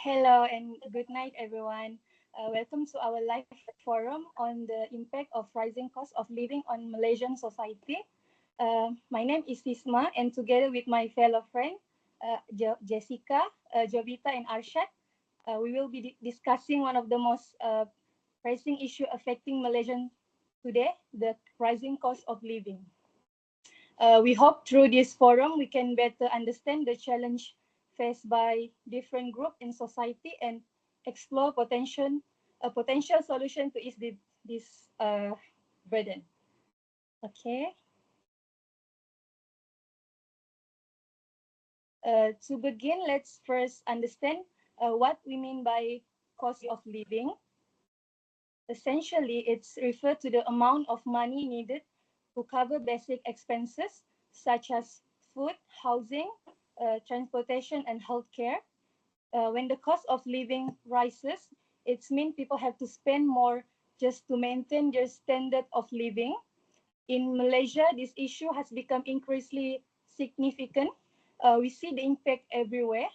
Hello and good night, everyone. Welcome to our live forum on the impact of rising cost of living on Malaysian society. My name is Sisma, and together with my fellow friend Jessica, Jovita, and Arshad, we will be discussing one of the most pressing issue affecting Malaysian today: the rising cost of living. We hope through this forum we can better understand the challenge faced by different groups in society and explore potential solution to ease this burden. Okay. To begin, let's first understand what we mean by cost of living. Essentially, it's referred to the amount of money needed to cover basic expenses such as food, housing, transportation, and healthcare. When the cost of living rises, it means people have to spend more just to maintain their standard of living. In Malaysia, this issue has become increasingly significant. We see the impact everywhere,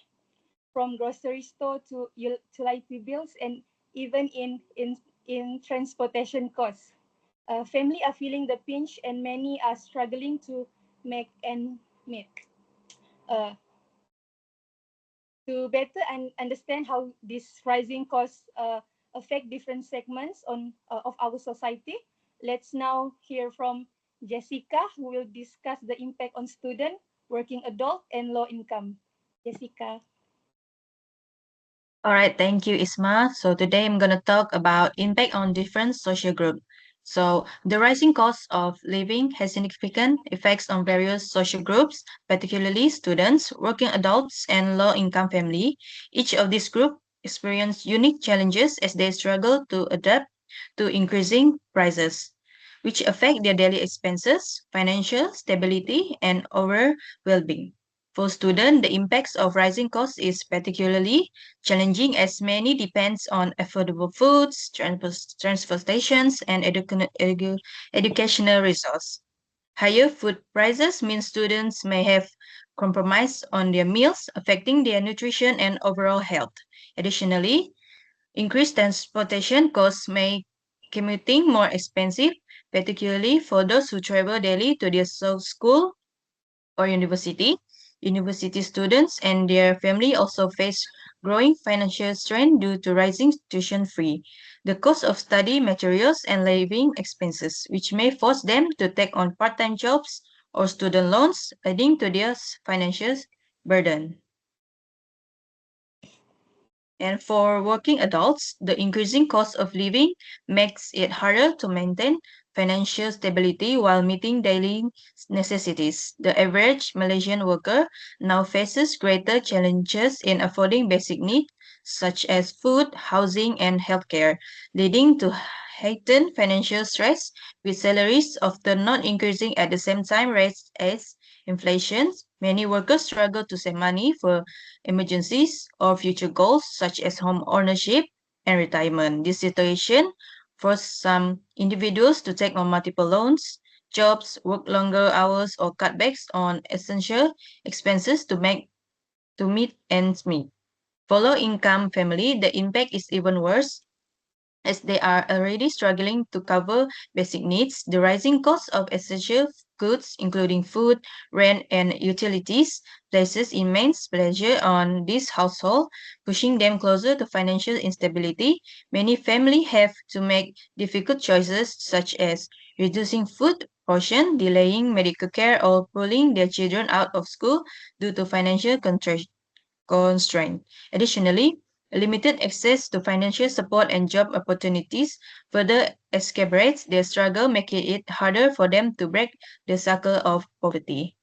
from grocery store to utility bills and even in transportation costs. Families are feeling the pinch and many are struggling to make ends meet. Uh, to better understand how these rising costs affect different segments of our society, let's now hear from Jessica, who will discuss the impact on student, working adult, and low income. Jessica. All right, thank you, Isma. So today I'm going to talk about impact on different social groups. So the rising cost of living has significant effects on various social groups, particularly students, working adults, and low-income family. Each of these groups experience unique challenges as they struggle to adapt to increasing prices, which affect their daily expenses, financial stability, and overall well-being. For students, the impacts of rising costs is particularly challenging as many depends on affordable foods, transportations, and educational resources. Higher food prices mean students may have compromised on their meals, affecting their nutrition and overall health. Additionally, increased transportation costs make commuting more expensive, particularly for those who travel daily to their school or university. University students and their family also face growing financial strain due to rising tuition fee, the cost of study materials, and living expenses, which may force them to take on part-time jobs or student loans, adding to their financial burden. And for working adults, the increasing cost of living makes it harder to maintain financial stability while meeting daily necessities. The average Malaysian worker now faces greater challenges in affording basic needs such as food, housing, and healthcare, leading to heightened financial stress, with salaries often not increasing at the same time rate as inflation. Many workers struggle to save money for emergencies, or future goals such as home ownership and retirement. This situation forces some individuals to take on multiple loans, jobs, work longer hours, or cutbacks on essential expenses to meet ends meet. For low-income family, the impact is even worse as they are already struggling to cover basic needs. The rising cost of essential goods, including food, rent, and utilities, places immense pressure on this household, pushing them closer to financial instability. Many families have to make difficult choices such as reducing food portion, delaying medical care, or pulling their children out of school due to financial constraint. Additionally, limited access to financial support and job opportunities further exacerbates their struggle, making it harder for them to break the cycle of poverty.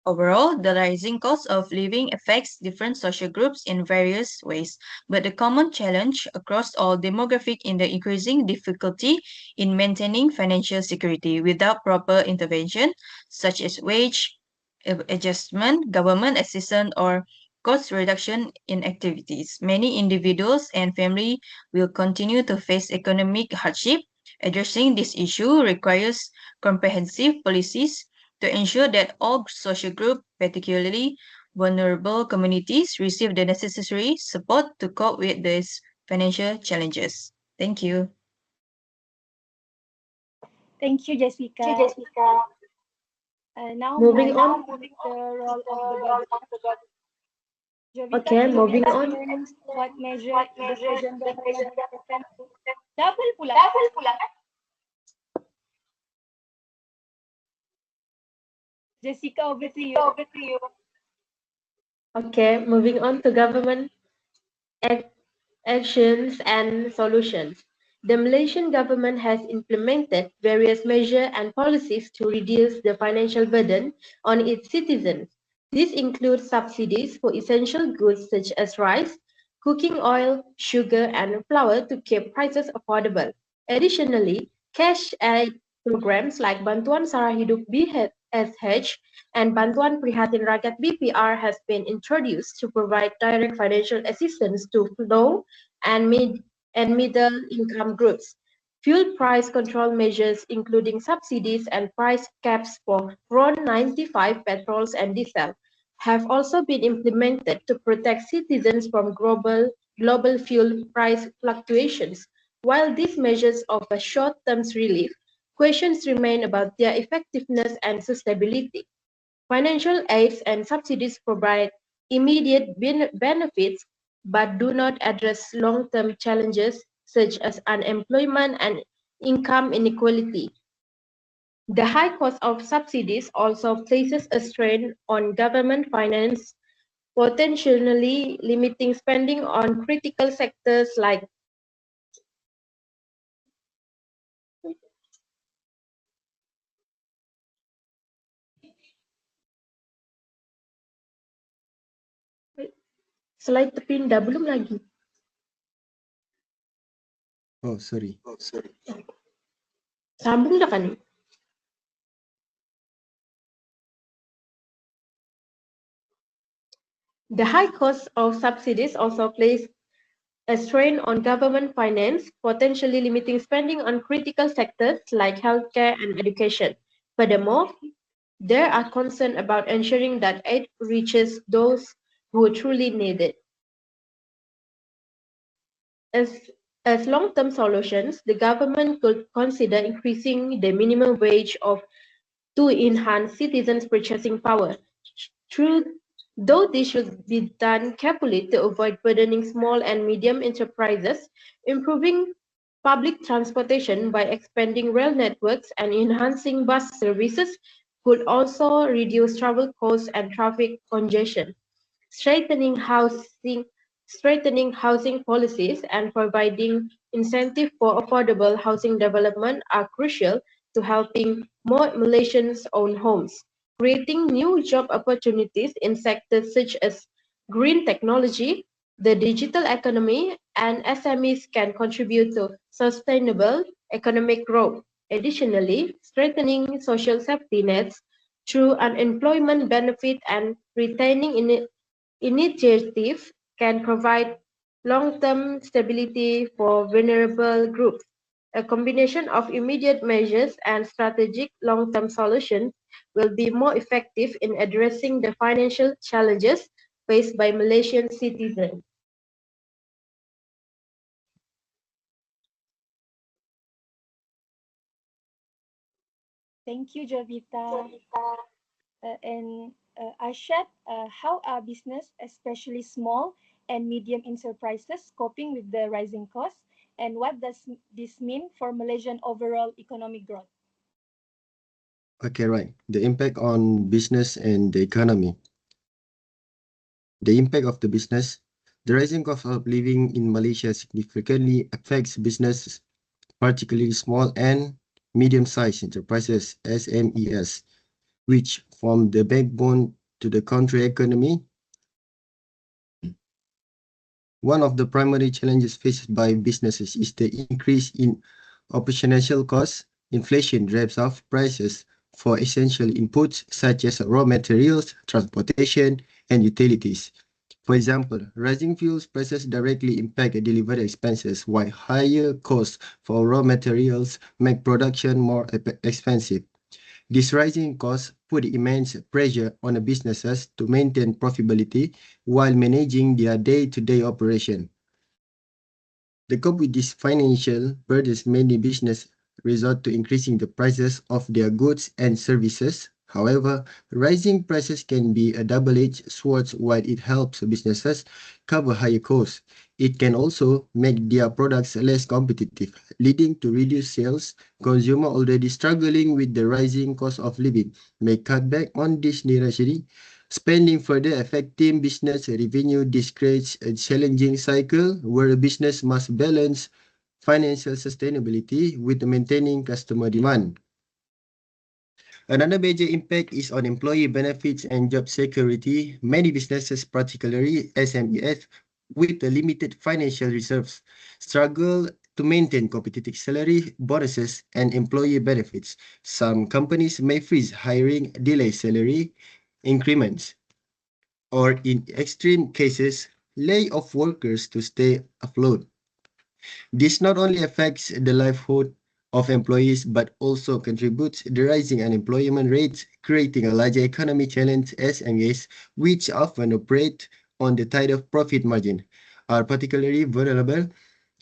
Overall, the rising cost of living affects different social groups in various ways, but the common challenge across all demographic in the increasing difficulty in maintaining financial security without proper intervention, such as wage adjustment, government assistance, or cost reduction in activities. Many individuals and families will continue to face economic hardship. Addressing this issue requires comprehensive policies to ensure that all social groups, particularly vulnerable communities receive the necessary support to cope with these financial challenges. Thank you. Thank you, Thank Jessica. you, Jessica. Now Moving moving on. on with the role of the government. Jovita, Okay, can you moving on. explain what measure What the measures present the government present has taken? government has taken? Double pula kan? Double pula kan? Jessica, over to Jessica, you. over to you. Okay, moving on to government ac- actions and solutions. The Malaysian government has implemented various measures and policies to reduce the financial burden on its citizens. These include subsidies for essential goods such as rice, cooking oil, sugar, and flour to keep prices affordable. Additionally, cash aid programs like Bantuan Sara Hidup BSH and Bantuan Prihatin Rakyat BPR has been introduced to provide direct financial assistance to low and middle income groups. Fuel price control measures, including subsidies and price caps for RON 95 petrols and diesel, have also been implemented to protect citizens from global fuel price fluctuations. While these measures offer short-term relief, questions remain about their effectiveness and sustainability. Financial aids and subsidies provide immediate benefits but do not address long-term challenges such as unemployment and income inequality. The high cost of subsidies also places a strain on government finance, potentially limiting spending on critical sectors like slide terpindah belum lagi. Oh, sorry. Sambung dah kan ni? The high cost of subsidies also place a strain on government finance, potentially limiting spending on critical sectors like healthcare and education. Furthermore, there are concerns about ensuring that aid reaches those who truly need it. As, as long-term solutions, the government could consider increasing the minimum wage to enhance citizens' purchasing power. True, though this should be done carefully to avoid burdening small and medium enterprises, improving public transportation by expanding rail networks and enhancing bus services could also reduce travel costs and traffic congestion. Strengthening housing, strengthening housing policies and providing incentive for affordable housing development are crucial to helping more Malaysians own homes. Creating new job opportunities in sectors such as green technology, the digital economy, and SMEs can contribute to sustainable economic growth. Additionally, strengthening social safety nets through unemployment benefit and retaining initiative can provide long-term stability for vulnerable groups. A combination of immediate measures and strategic long-term solutions will be more effective in addressing the financial challenges faced by Malaysian citizens. Thank you, Jovita. And Arshad, how are business, especially small and medium enterprises, coping with the rising costs? And what does this mean for Malaysian overall economic growth? Okay, right. The impact on business and the economy. The impact of the business. The rising cost of living in Malaysia significantly affects businesses, particularly small and medium-sized enterprises, SMEs, which form the backbone to the country economy. One of the primary challenges faced by businesses is the increase in operational costs. Inflation drives up prices for essential inputs such as raw materials, transportation, and utilities. For example, rising fuel prices directly impact delivery expenses, while higher costs for raw materials make production more expensive. This rising costs put immense pressure on the businesses to maintain profitability while managing their day-to-day operation. To cope with these financial burdens, many businesses resort to increasing the prices of their goods and services. However, rising prices can be a double-edged sword. While it helps businesses cover higher costs, it can also make their products less competitive, leading to reduced sales. Consumers already struggling with the rising cost of living may cut back on discretionary spending, further affecting business revenue. This creates a challenging cycle where a business must balance financial sustainability with maintaining customer demand. Another major impact is on employee benefits and job security. Many businesses, particularly SMEs, with limited financial reserves, struggle to maintain competitive salary, bonuses, and employee benefits. Some companies may freeze hiring, delay salary increments, or in extreme cases, lay off workers to stay afloat. This not only affects the livelihood of employees but also contributes to the rising unemployment rates, creating a larger economy challenge. SMEs, which often operate on the tide of profit margin, are particularly vulnerable.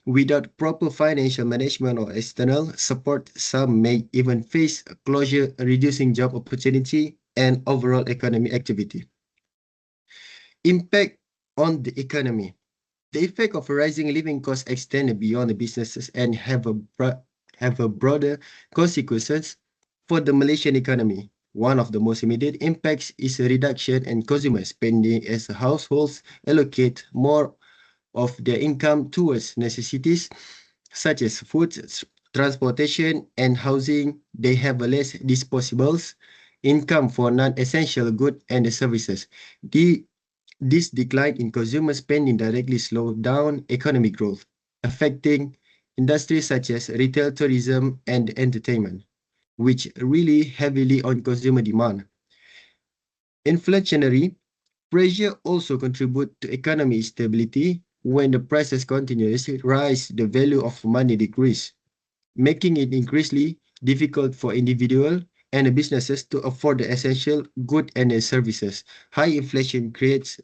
Without proper financial management or external support, some may even face closure, reducing job opportunity and overall economic activity. Impact on the economy. The effect of rising living costs extend beyond the businesses and have a broader consequences for the Malaysian economy. One of the most immediate impacts is a reduction in consumer spending as households allocate more of their income towards necessities such as food, transportation, and housing. They have a less disposable income for non-essential goods and services. This decline in consumer spending directly slowed down economic growth, affecting industries such as retail, tourism, and entertainment, which really heavily on consumer demand. Inflationary pressure also contribute to economic stability. When the prices continuously rise, the value of money decrease, making it increasingly difficult for individuals and businesses to afford the essential goods and services. High inflation creates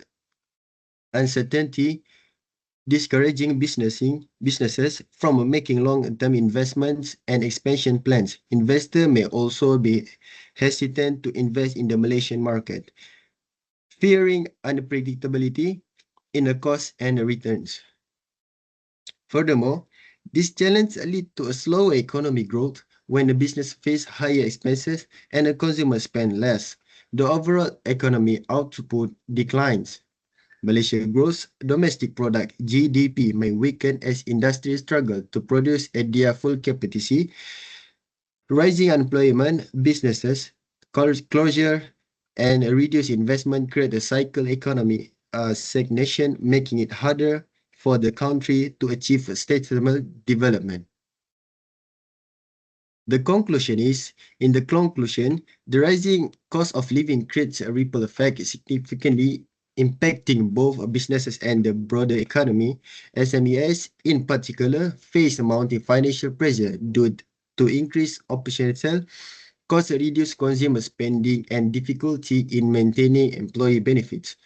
uncertainty, discouraging businesses from making long-term investments and expansion plans. Investors may also be hesitant to invest in the Malaysian market, fearing unpredictability in the costs and returns. Furthermore, this challenge leads to a slower economic growth. When the business face higher expenses and the consumer spend less, the overall economy output declines. Malaysia's gross domestic product (GDP) may weaken as industries struggle to produce at their full capacity. Rising unemployment, businesses closure, and reduced investment create a cycle economy stagnation, making it harder for the country to achieve sustainable development. In the conclusion, the rising cost of living creates a ripple effect significantly impacting both businesses and the broader economy. SMEs, in particular, face mounting financial pressure due to increased operational costs, reduced consumer spending, and difficulty in maintaining employee benefits.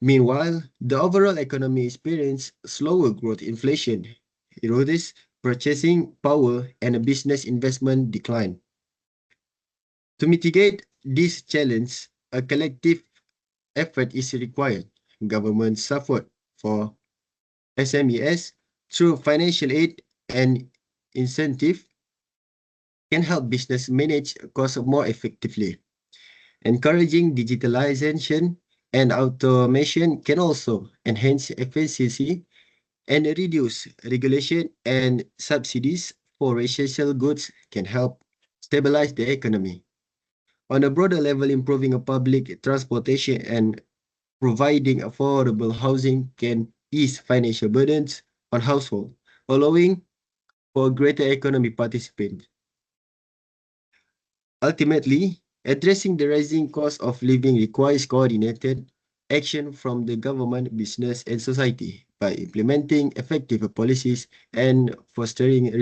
Meanwhile, the overall economy experienced slower growth, inflation, erodes purchasing power, and a business investment decline. To mitigate this challenge, a collective effort is required. Government support for SMEs through financial aid and incentive can help business manage costs more effectively. Encouraging digitalization and automation can also enhance efficiency and reduce regulation, and subsidies for essential goods can help stabilize the economy. On a broader level, improving public transportation and providing affordable housing can ease financial burdens on households, allowing for greater economic participation. Ultimately, addressing the rising cost of living requires coordinated action from the government, business, and society. By implementing effective policies and fostering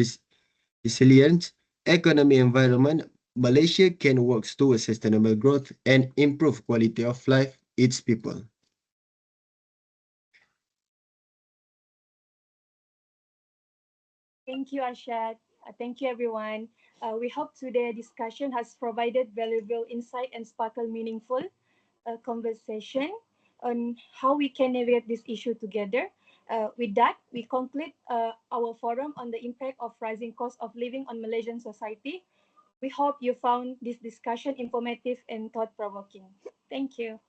resilient economic environment, Malaysia can work towards sustainable growth and improve quality of life its people. Thank you, Arshad. Thank you, everyone. We hope today's discussion has provided valuable insight and sparkle meaningful conversation on how we can navigate this issue together. With that, we conclude our forum on the impact of rising cost of living on Malaysian society. We hope you found this discussion informative and thought-provoking. Thank you.